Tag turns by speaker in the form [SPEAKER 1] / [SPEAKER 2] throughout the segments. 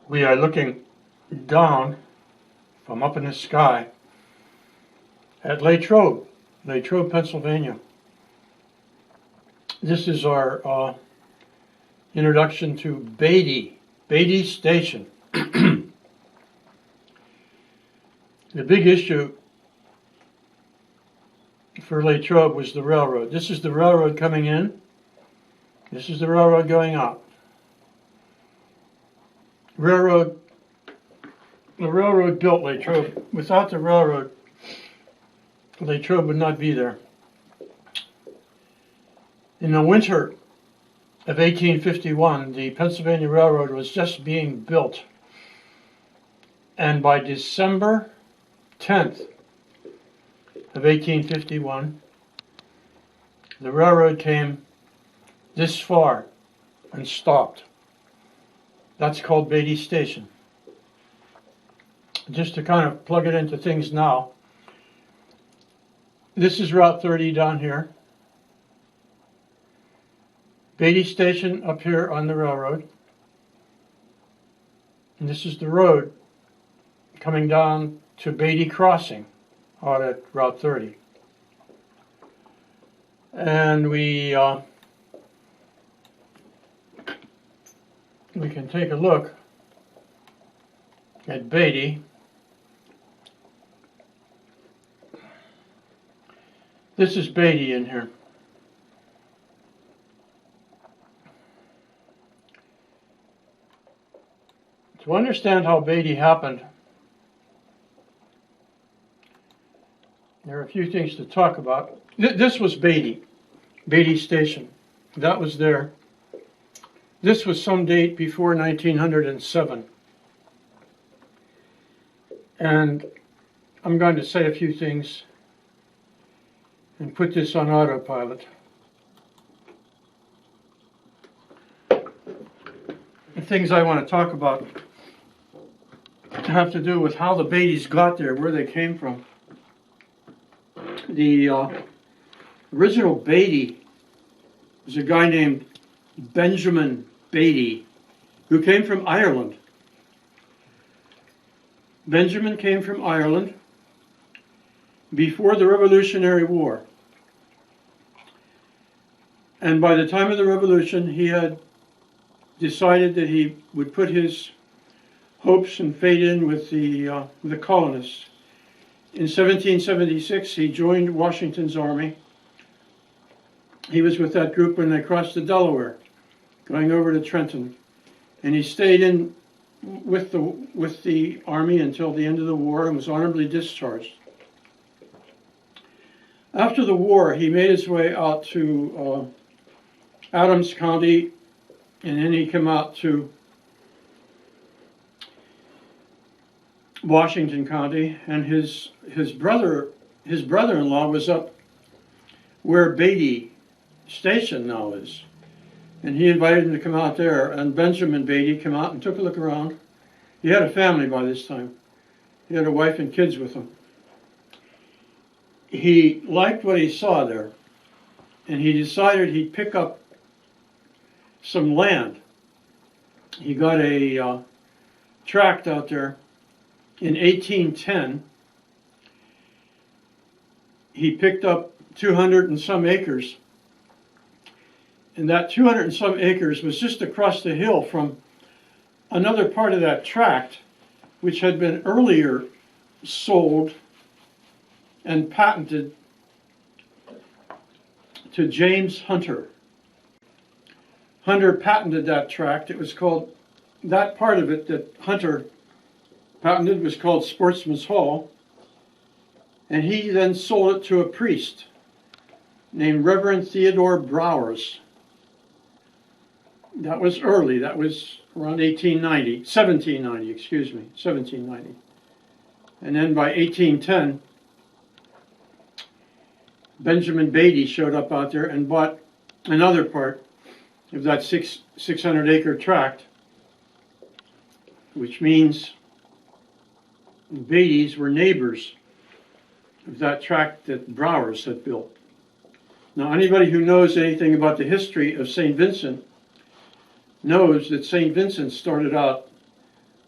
[SPEAKER 1] We are looking down from up in the sky at Latrobe, Pennsylvania. This is our introduction to Beatty Station. The big issue for Latrobe was the railroad. This is the railroad coming in. This is the railroad going out. The railroad built Latrobe. Without the railroad, Latrobe would not be there. In the winter of 1851, the Pennsylvania Railroad was just being built. And by December 10th of 1851, the railroad came this far and stopped. That's called Beatty Station. Just to kind of plug it into things now, this is Route 30 down here. Beatty Station up here on the railroad. And this is the road coming down to Beatty Crossing out at Route 30. And we can take a look at Beatty. This is Beatty in here. To understand how Beatty happened, there are a few things to talk about. This was Beatty Station. That was there. This was some date before 1907. And I'm going to say a few things and put this on autopilot. The things I want to talk about have to do with how the Beattys got there, where they came from. The original Beatty was a guy named Benjamin Beatty, who came from Ireland. Benjamin came from Ireland before the Revolutionary War. And by the time of the Revolution, he had decided that he would put his hopes and fate in with the colonists. In 1776, he joined Washington's army. He was with that group when they crossed the Delaware, going over to Trenton, and he stayed in with the army until the end of the war and was honorably discharged. After the war, he made his way out to Adams County, and then he came out to Washington County, and his brother-in-law was up where Beatty Station now is. And he invited him to come out there, and Benjamin Beatty came out and took a look around. He had a family by this time. He had a wife and kids with him. He liked what he saw there, and he decided he'd pick up some land. He got a tract out there in 1810. He picked up 200 and some acres. And that 200 and some acres was just across the hill from another part of that tract, which had been earlier sold and patented to James Hunter. Hunter patented that tract. It was called, that part of it that Hunter patented was called Sportsman's Hall. And he then sold it to a priest named Reverend Theodore Browers. That was early. That was around 1790. And then by 1810, Benjamin Beatty showed up out there and bought another part of that 600-acre tract, which means the Beattys were neighbors of that tract that Browers had built. Now, anybody who knows anything about the history of St. Vincent knows that St. Vincent started out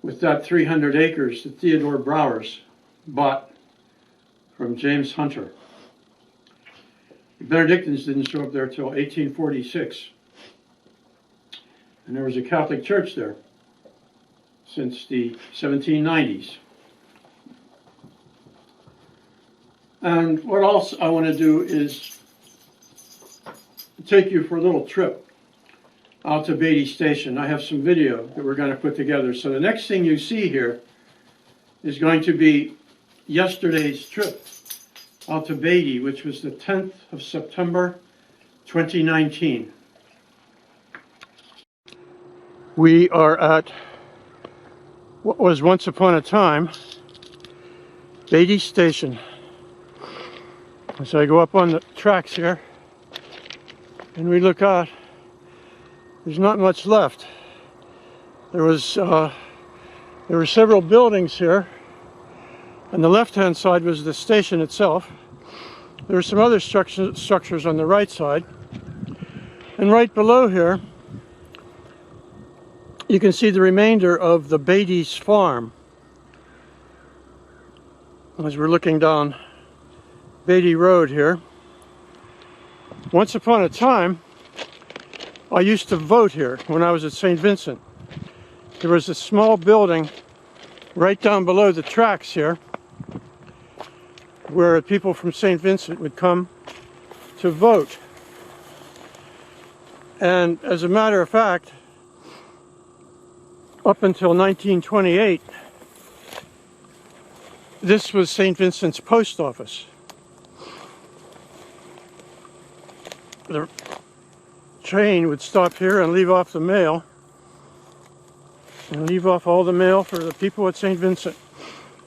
[SPEAKER 1] with that 300 acres that Theodore Browers bought from James Hunter. The Benedictines didn't show up there till 1846. And there was a Catholic church there since the 1790s. And what else I want to do is take you for a little trip out to Beatty Station. I have some video that we're going to put together. So the next thing you see here is going to be yesterday's trip out to Beatty, which was the 10th of September, 2019. We are at what was once upon a time Beatty Station. As I go up on the tracks here and we look out, there's not much left. There were several buildings here. On the left-hand side was the station itself. There were some other structures on the right side. And right below here, you can see the remainder of the Beatty's farm. As we're looking down Beatty Road here. Once upon a time, I used to vote here when I was at St. Vincent. There was a small building right down below the tracks here where people from St. Vincent would come to vote. And as a matter of fact, up until 1928, this was St. Vincent's post office. The train would stop here and leave off the mail, and leave off all the mail for the people at St. Vincent,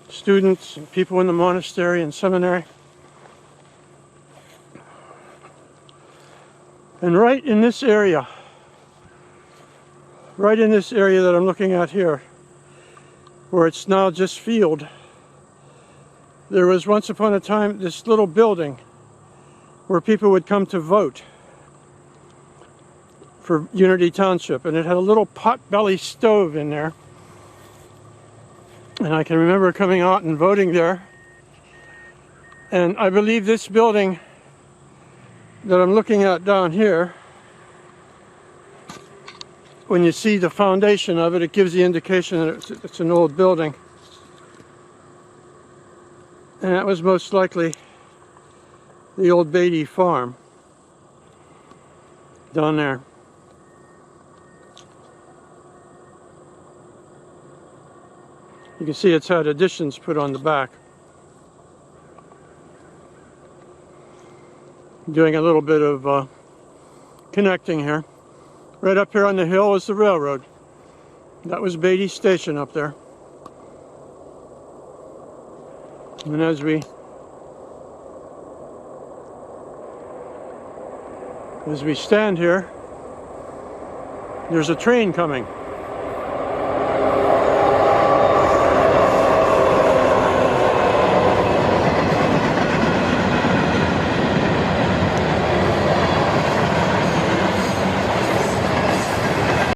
[SPEAKER 1] students and people in the monastery and seminary. And right in this area that I'm looking at here, where it's now just field, there was once upon a time this little building where people would come to vote for Unity Township, and it had a little pot-belly stove in there. And I can remember coming out and voting there. And I believe this building that I'm looking at down here, when you see the foundation of it, it gives the indication that it's an old building. And that was most likely the old Beatty farm down there. You can see it's had additions put on the back. Doing a little bit of connecting here. Right up here on the hill is the railroad. That was Beatty Station up there. And as we stand here, there's a train coming.